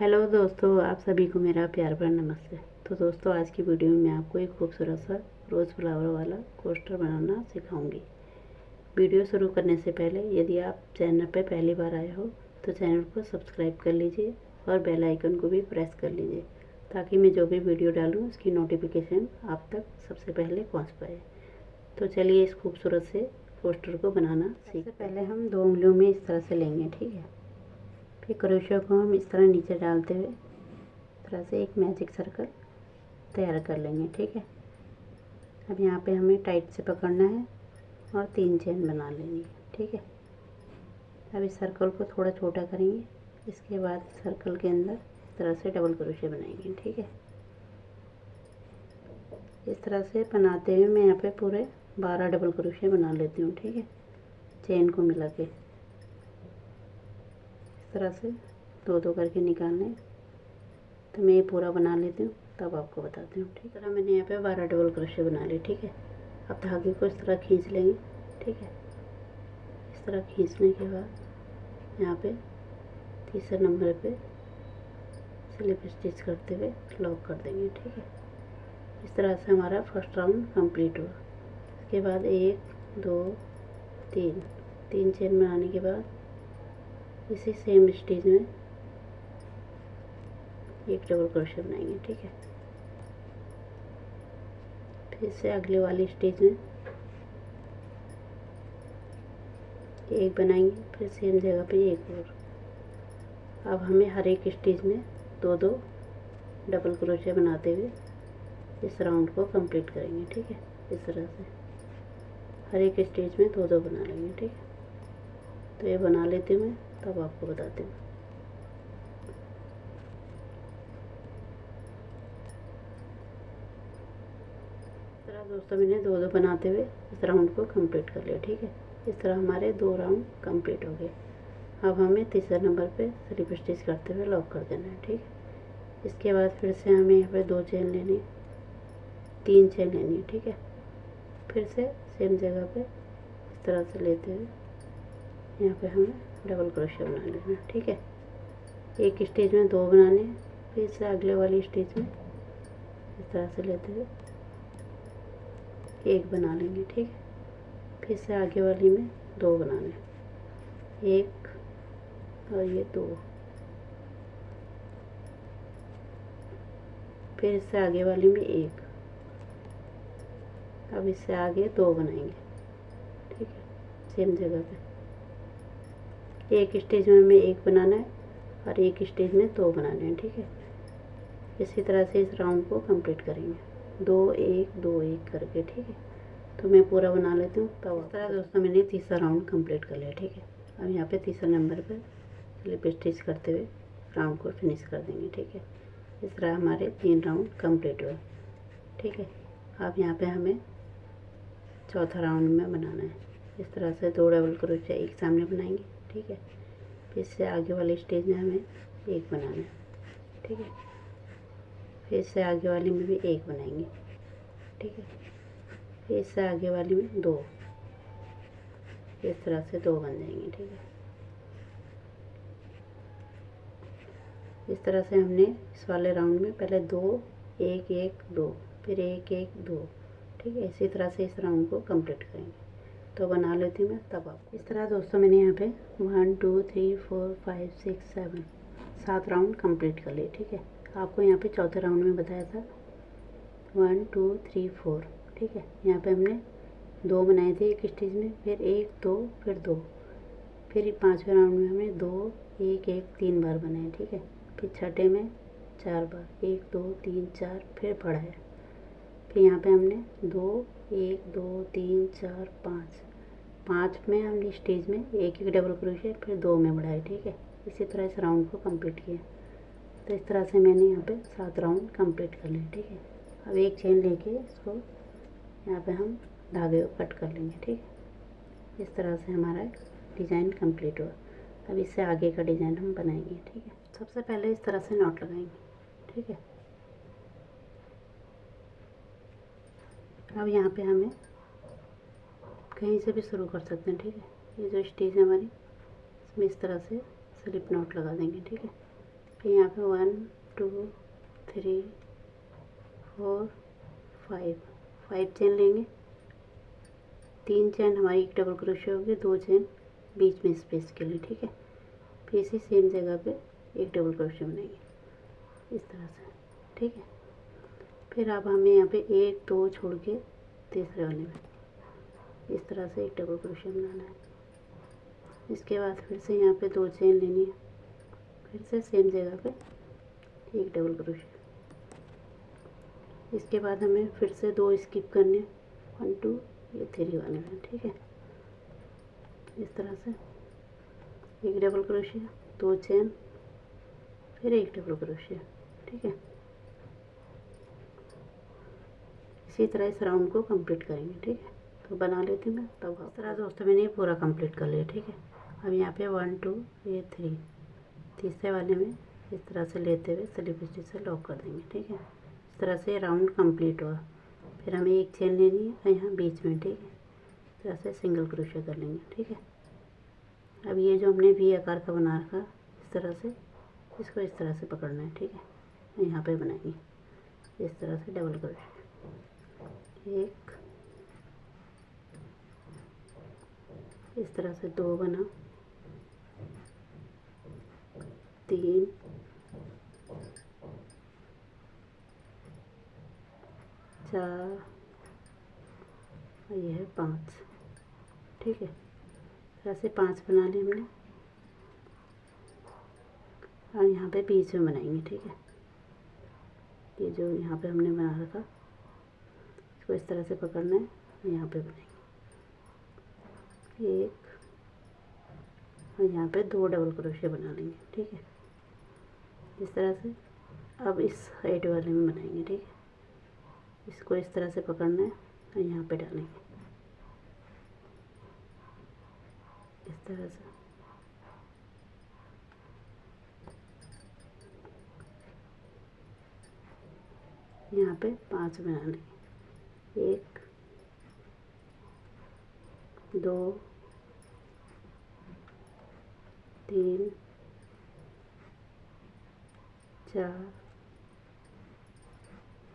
Hello दोस्तों, आप सभी को मेरा प्यार भरा नमस्ते। तो दोस्तों, आज की वीडियो में मैं आपको एक खूबसूरत सा रोज़ फ्लावर वाला कोस्टर बनाना सिखाऊंगी। वीडियो शुरू करने से पहले यदि आप चैनल पर पहली बार आए हो तो चैनल को सब्सक्राइब कर लीजिए और बेल आइकन को भी प्रेस कर लीजिए ताकि मैं जो भी वीडियो डालूँ उसकी नोटिफिकेशन आप तक सबसे पहले पहुँच पाए। तो चलिए इस खूबसूरत से कोस्टर को बनाना सीखते हैं। पहले हम 2 उंगलियों में इस तरह से लेंगे, ठीक है। फिर क्रोशे को हम इस तरह नीचे डालते हुए इस तरह से एक मैजिक सर्कल तैयार कर लेंगे, ठीक है। अब यहाँ पे हमें टाइट से पकड़ना है और 3 चेन बना लेनी है, ठीक है। अब इस सर्कल को थोड़ा छोटा करेंगे, इसके बाद सर्कल के अंदर इस तरह से डबल क्रोशे बनाएंगे, ठीक है। इस तरह से बनाते हुए मैं यहाँ पे पूरे 12 डबल क्रोशे बना लेती हूँ, ठीक है। चेन को मिला के इस तरह से 2-2 करके निकालने। तो मैं ये पूरा बना लेती हूँ तब आपको बताती हूँ, ठीक है। तरह मैंने यहाँ पे 12 डबल क्रोशे बना लिए, ठीक है। अब धागे को इस तरह खींच लेंगे, ठीक है। इस तरह खींचने के बाद यहाँ पे तीसरे नंबर पे स्लिप स्टिच करते हुए लॉक कर देंगे, ठीक है। इस तरह से हमारा फर्स्ट राउंड कंप्लीट हुआ। इसके बाद 1 2 3 चेन बनाने के बाद इसी सेम स्टिच में एक डबल क्रोशे बनाएंगे, ठीक है। फिर से अगले वाली स्टिच में एक बनाएंगे, फिर सेम जगह पे एक और। अब हमें हर एक स्टिच में 2-2 डबल क्रोशे बनाते हुए इस राउंड को कंप्लीट करेंगे, ठीक है। इस तरह से हर एक स्टिच में 2-2 बना लेंगे, ठीक है। तो ये बना लेती हूँ मैं, तब आपको बताती हूँ। इस तरह दोस्तों मैंने 2-2 बनाते हुए इस राउंड को कंप्लीट कर लिया, ठीक है। इस तरह हमारे 2 राउंड कंप्लीट हो गए। अब हमें तीसरे नंबर पे स्लिप स्टिच करते हुए लॉक कर देना है, ठीक है। इसके बाद फिर से हमें यहाँ पे 2 चेन लेनी है, 3 चेन लेनी है, ठीक है। फिर से सेम जगह पे इस तरह से लेते हुए यहाँ पे हमें डबल क्रोशे बना लेना है, ठीक है। एक स्टिच में 2 बनाने हैं, फिर से अगले वाली स्टिच में इस तरह से लेते हुए एक बना लेंगे, ठीक है। फिर से आगे वाली में 2 बनाने हैं, 1 और ये 2। फिर इससे आगे वाली में 1। अब इससे आगे 2 बनाएंगे, ठीक है। सेम जगह पे एक स्टिच में हमें 1 बनाना है और एक स्टिच में 2 बनाने हैं, ठीक है। इसी तरह से इस राउंड को कंप्लीट करेंगे 2 1 2 1 करके, ठीक है। तो मैं पूरा बना लेती हूँ। तब इस तरह दोस्तों मैंने तीसरा राउंड कंप्लीट कर लिया, ठीक है। अब यहाँ पे तीसरे नंबर पर स्लिप स्टिच करते हुए राउंड को फिनिश कर देंगे, ठीक है। इस तरह हमारे 3 राउंड कंप्लीट हुए, ठीक है। अब यहाँ पे हमें चौथा राउंड में बनाना है। इस तरह से 2 डबल क्रोशे एक सामने बनाएंगे, ठीक है। फिर से आगे वाली स्टेज में हमें 1 बनाना है, ठीक है। फिर से आगे वाली में भी 1 बनाएंगे, ठीक है। फिर से आगे वाली में 2। इस तरह से 2 बन जाएंगे, ठीक है। इस तरह से हमने इस वाले राउंड में पहले 2 1 1 2 फिर 1 1 2, ठीक है। इसी तरह से इस राउंड को कंप्लीट करेंगे। तो बना लेती हूँ मैं, तब आप। इस तरह दोस्तों मैंने यहाँ पे 1 2 3 4 5 6 7 राउंड कंप्लीट कर लिए, ठीक है। आपको यहाँ पे चौथे राउंड में बताया था 1 2 3 4, ठीक है। यहाँ पे हमने 2 बनाए थे एक स्टिच में, फिर 1 2 फिर 2। फिर 5वें राउंड में हमने 2 1 1 3 बार बनाए, ठीक है। फिर छठे में 4 बार 1 2 3 4 फिर बढ़ाया। फिर यहाँ पे हमने 2 1 2 3 4 5 में हमने स्टेज में 1 1 डबल क्रोशे फिर 2 में बढ़ाए, ठीक है। इसी तरह इस राउंड को कंप्लीट किया। तो इस तरह से मैंने यहाँ पे 7 राउंड कंप्लीट कर लिए, ठीक है। अब एक चेन लेके इसको यहाँ पे हम धागे को कट कर लेंगे, ठीक है। इस तरह से हमारा डिज़ाइन कंप्लीट हुआ। अब इससे आगे का डिज़ाइन हम बनाएंगे, ठीक है। सबसे पहले इस तरह से नॉट लगाएंगे, ठीक है। अब यहाँ पे हमें कहीं से भी शुरू कर सकते हैं, ठीक है। ये जो स्टिच है हमारी, इसमें इस तरह से स्लिप नॉट लगा देंगे, ठीक है। फिर यहाँ पे 1 2 3 4 5 चेन लेंगे। 3 चेन हमारी एक डबल क्रोशिया होगी, 2 चेन बीच में स्पेस के लिए, ठीक है। फिर इसी सेम जगह पे एक डबल क्रोशिया बनाएंगे इस तरह से, ठीक है। फिर अब हमें यहाँ पे 1 2 छोड़ के तीसरे वाले में इस तरह से एक डबल क्रोशिया बनाना है। इसके बाद फिर से यहाँ पे 2 चेन लेनी है, फिर से सेम जगह पे एक डबल क्रोशिया। इसके बाद हमें फिर से 2 स्किप करने, 1 2 ये 3 वाले में, ठीक है। इस तरह से एक डबल क्रोशिया, 2 चेन, फिर एक डबल क्रोशिया, ठीक है। इसी तरह इस राउंड को कंप्लीट करेंगे, ठीक है। तो बना लेती हूँ मैं, तब इस तरह दोस्तों मैंने पूरा कंप्लीट कर लिया, ठीक है। अब यहाँ पे 1 2 ये 3 तीसरे वाले में इस तरह से लेते हुए स्लिप स्टिच से लॉक कर देंगे, ठीक है। इस तरह से राउंड कंप्लीट हुआ। फिर हमें एक चेन लेनी है यहाँ बीच में, ठीक है। इस तरह से सिंगल क्रोशिया कर लेंगे, ठीक है। अब ये जो हमने वी आकार का बना रखा, इस तरह से इसको इस तरह से पकड़ना है, ठीक है। यहाँ पे बनाएंगे इस तरह से डबल क्रोशिया, एक इस तरह से 2 बना, 3 4 और ये है 5, ठीक है। ऐसे 5 बना लिए हमने। और यहाँ पे बीच में बनाएंगे, ठीक है। ये जो यहाँ पे हमने बना रखा इसको इस तरह से पकड़ना है, यहाँ पे बनाएंगे एक, और यहाँ पे 2 डबल क्रोशिया बना लेंगे, ठीक है। इस तरह से अब इस साइड वाले में बनाएंगे, ठीक है। इसको इस तरह से पकड़ना है और यहाँ पे डालेंगे इस तरह से। यहाँ पे 5 बना लेंगे, 1 2 3 4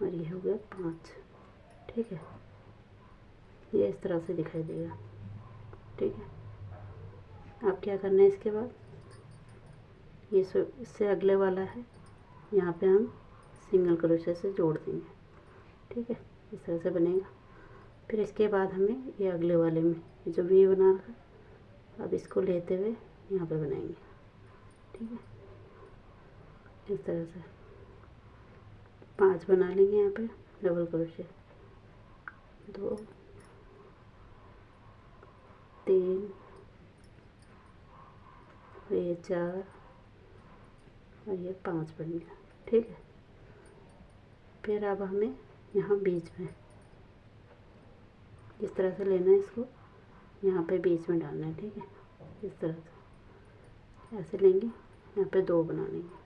और ये हो गया 5, ठीक है। ये इस तरह से दिखाई देगा, ठीक है। अब क्या करना है, इसके बाद ये इससे अगले वाला है, यहाँ पे हम सिंगल क्रोशिया से जोड़ देंगे, ठीक है। इस तरह से बनेगा। फिर इसके बाद हमें ये अगले वाले में ये जो वी बना रखा, अब इसको लेते हुए यहाँ पे बनाएंगे, ठीक है। इस तरह से 5 बना लेंगे यहाँ पे डबल क्रोशिया, 2 3 और ये 4 और ये 5 बन गया, ठीक है। फिर अब हमें यहाँ बीच में इस तरह से लेना है, इसको यहाँ पे बीच में डालना है, ठीक है। इस तरह से ऐसे लेंगे, यहाँ पे 2 बना लेंगे,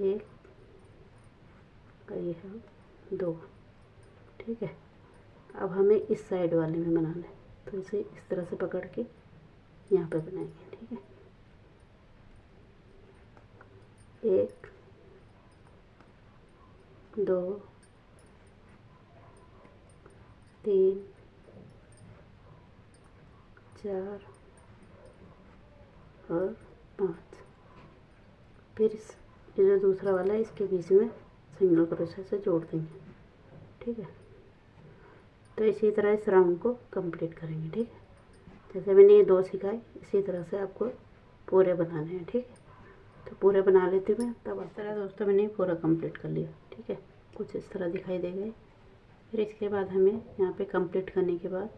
1 और ये है 2, ठीक है। अब हमें इस साइड वाले में बनाना है, तो इसे इस तरह से पकड़ के यहाँ पे बनाएंगे, ठीक है। 1 2 3 4 और 5। फिर ये जो दूसरा वाला है इसके बीच में सिंगल क्रोशिया से जोड़ देंगे, ठीक है। तो इसी तरह इस राउंड को कंप्लीट करेंगे, ठीक है। जैसे मैंने ये 2 सिखाए, इसी तरह से आपको पूरे बनाने हैं, ठीक है। तो पूरे बना लेती हूँ मैं, तब इस तरह दोस्तों मैंने पूरा कंप्लीट कर लिया, ठीक है। कुछ इस तरह दिखाई देगा। फिर इसके बाद हमें यहाँ पे कंप्लीट करने के बाद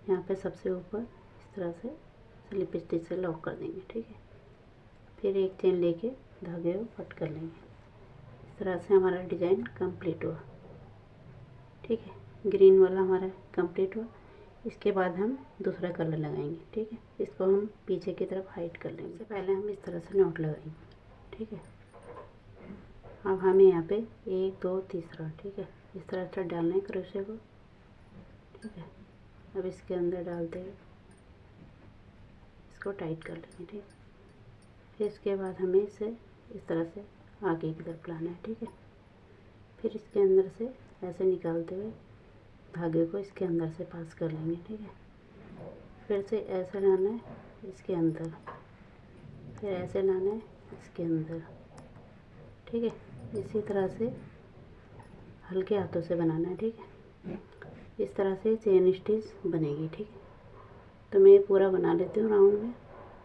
यहाँ पे सबसे ऊपर इस तरह से स्लिप स्टिच से लॉक कर देंगे, ठीक है। फिर एक चेन लेके धागे को कट कर लेंगे। इस तरह से हमारा डिज़ाइन कंप्लीट हुआ, ठीक है। ग्रीन वाला हमारा कंप्लीट हुआ। इसके बाद हम दूसरा कलर लगाएंगे, ठीक है। इसको हम पीछे की तरफ हाइड कर लेंगे। इससे पहले हम इस तरह से नॉट लगाएंगे, ठीक है। अब हमें यहाँ पे 1 2 तीसरा, ठीक है, इस तरह से डालना है क्रोशे को, ठीक है। अब इसके अंदर डालते हुए इसको टाइट कर लेंगे, ठीक है। फिर इसके बाद हमें इसे इस तरह से आगे की तरफ लाना है, ठीक है। फिर इसके अंदर से ऐसे निकालते हुए धागे को इसके अंदर से पास कर लेंगे, ठीक है। फिर से ऐसे लाना है इसके अंदर, फिर ऐसे लाना है इसके अंदर, ठीक है। इसी तरह से हल्के हाथों से बनाना है, ठीक है। इस तरह से चेन स्टिच बनेगी, ठीक है। तो मैं ये पूरा बना लेती हूँ राउंड में,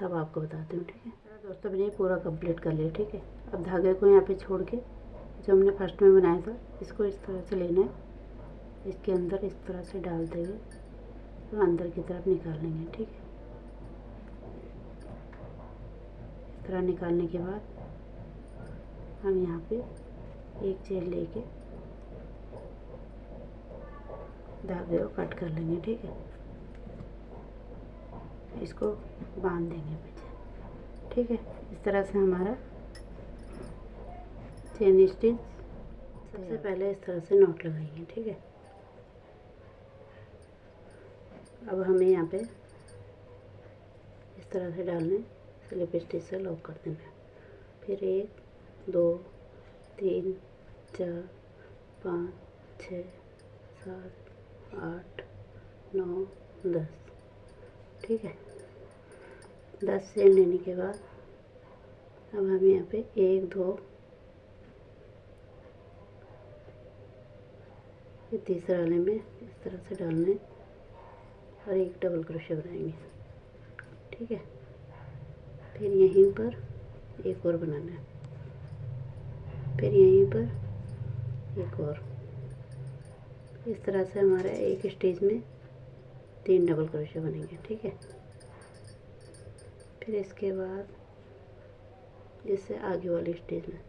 तब आपको बताती हूँ, ठीक है। दोस्तों मैंने ये पूरा कंप्लीट कर लिया, ठीक है। अब धागे को यहाँ पे छोड़ के जो हमने फर्स्ट में बनाया था इसको इस तरह से लेना है, इसके अंदर इस तरह से डालते हुए तो अंदर की तरफ निकाल लेंगे, ठीक है। इस तरह निकालने के बाद हम यहाँ पे एक चेन लेके धागे को कट कर लेंगे, ठीक है। इसको बांध देंगे पीछे, ठीक है। इस तरह से हमारा चेन स्टिच सबसे पहले इस तरह से नॉट लगाएंगे, ठीक है। अब हमें यहाँ पे इस तरह से डालने स्लिप स्टिच से लॉक कर देना। फिर 1 2 3 4 5 6 7 8 9 10, ठीक है। 10 चेन लेने के बाद अब हम यहाँ पे 1 2 ये तीसरा वाले में इस तरह से डालने और एक डबल क्रोशे बनाएंगे, ठीक है। फिर यहीं पर एक और बनाना है, फिर यहीं पर एक और। इस तरह से हमारा एक स्टिच में 3 डबल क्रोशे बनेंगे, ठीक है। फिर इसके बाद इससे आगे वाली स्टिच में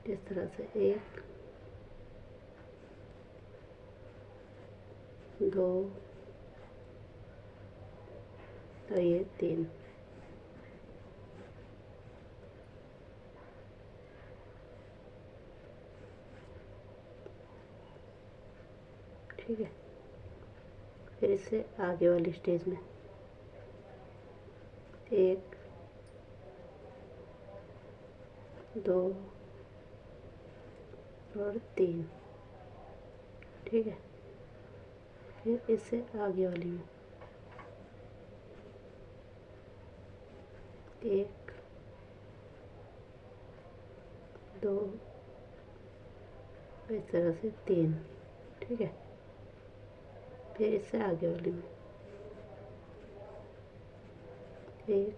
इस तरह से 1 2 और ये 3, ठीक है। फिर इससे आगे वाली स्टेज में 1 2 और 3, ठीक है। फिर इससे आगे वाली में 1 2 इस तरह से 3, ठीक है। फिर इससे आगे वाली में 1,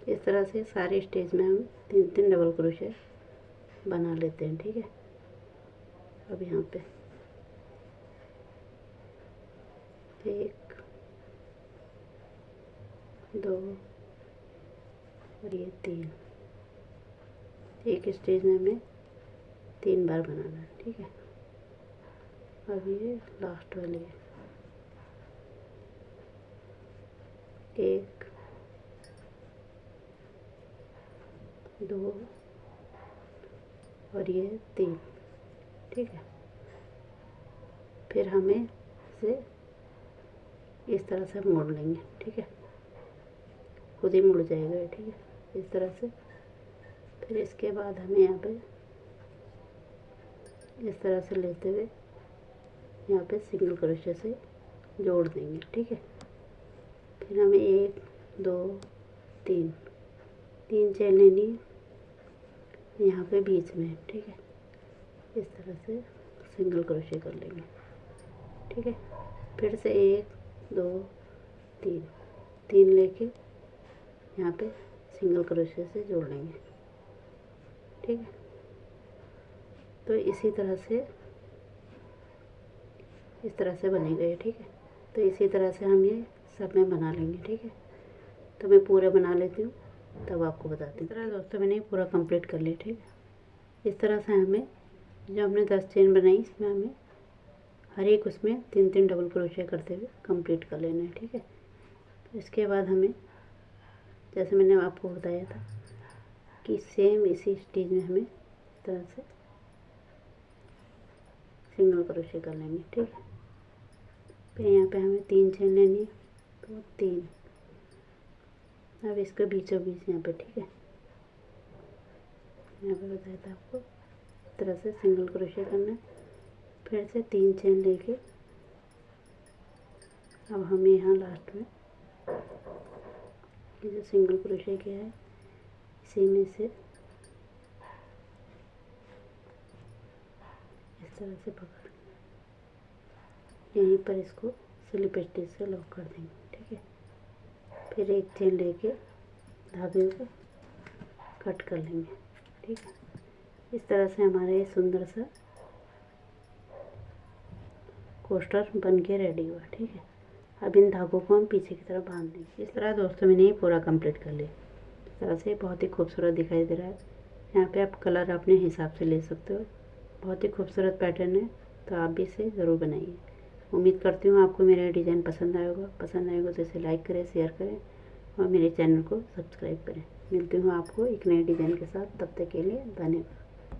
इस तरह से सारी स्टेज में हम 3 डबल क्रोशे बना लेते हैं, ठीक है। अब यहाँ पे 1 2 और ये 3, एक स्टेज में हमें 3 बार बनाना है, ठीक है। अब ये लास्ट वाली है 1 2 और ये 3, ठीक है। फिर हमें इसे इस तरह से मोड़ लेंगे, ठीक है। खुद ही मुड़ जाएगा, ठीक है, इस तरह से। फिर इसके बाद हमें यहाँ पे इस तरह से लेते हुए यहाँ पे सिंगल क्रोशे से जोड़ देंगे, ठीक है। फिर हमें 1 2 3 चेन लेनी है यहाँ पे बीच में, ठीक है। इस तरह से सिंगल क्रोशे कर लेंगे, ठीक है। फिर से 1 2 3 लेके यहाँ पे सिंगल क्रोशे से जोड़ लेंगे, ठीक है। तो इसी तरह से इस तरह से बनेगा ये, ठीक है। तो इसी तरह से हम ये सब में बना लेंगे, ठीक है। तो मैं पूरे बना लेती हूँ तब आपको बताती हूँ। इस तरह दोस्तों मैंने पूरा कंप्लीट कर लिया, ठीक है। इस तरह से हमें जो हमने 10 चेन बनाई इसमें हमें हर एक उसमें 3 डबल क्रोशे करते हुए कंप्लीट कर लेना है, ठीक है। इसके बाद हमें जैसे मैंने आपको बताया था कि सेम इसी स्टिच में हमें इस तरह से सिंगल क्रोशे कर लेंगे, ठीक है। फिर यहाँ पे हमें 3 चेन लेनी है, तो 3 अब इसके बीचों बीच यहाँ पे, ठीक है, यहाँ पे बताया था आपको, इस तरह से सिंगल क्रोशे करना है। फिर से 3 चेन लेके अब हम यहाँ लास्ट में ये जो सिंगल क्रोशे किया है इसी में से इस तरह से पकड़ यहीं पर इसको स्लिप स्टिच से लॉक कर देंगे, ठीक है। फिर एक चेन लेके धागे को कट कर लेंगे, ठीक है। इस तरह से हमारा ये सुंदर सा कोस्टर बन के रेडी हुआ, ठीक है। अब इन धागों को हम पीछे की तरफ बांध देंगे। इस तरह दोस्तों मैंने ये पूरा कंप्लीट कर लिया। इस तरह से बहुत ही खूबसूरत दिखाई दे रहा है। यहाँ पे आप कलर अपने हिसाब से ले सकते हो। बहुत ही खूबसूरत पैटर्न है, तो आप भी इसे ज़रूर बनाइए। उम्मीद करती हूँ आपको मेरा डिज़ाइन पसंद आएगा। पसंद आएगा तो इसे लाइक करें, शेयर करें और मेरे चैनल को सब्सक्राइब करें। मिलती हूँ आपको एक नए डिज़ाइन के साथ। तब तक के लिए धन्यवाद।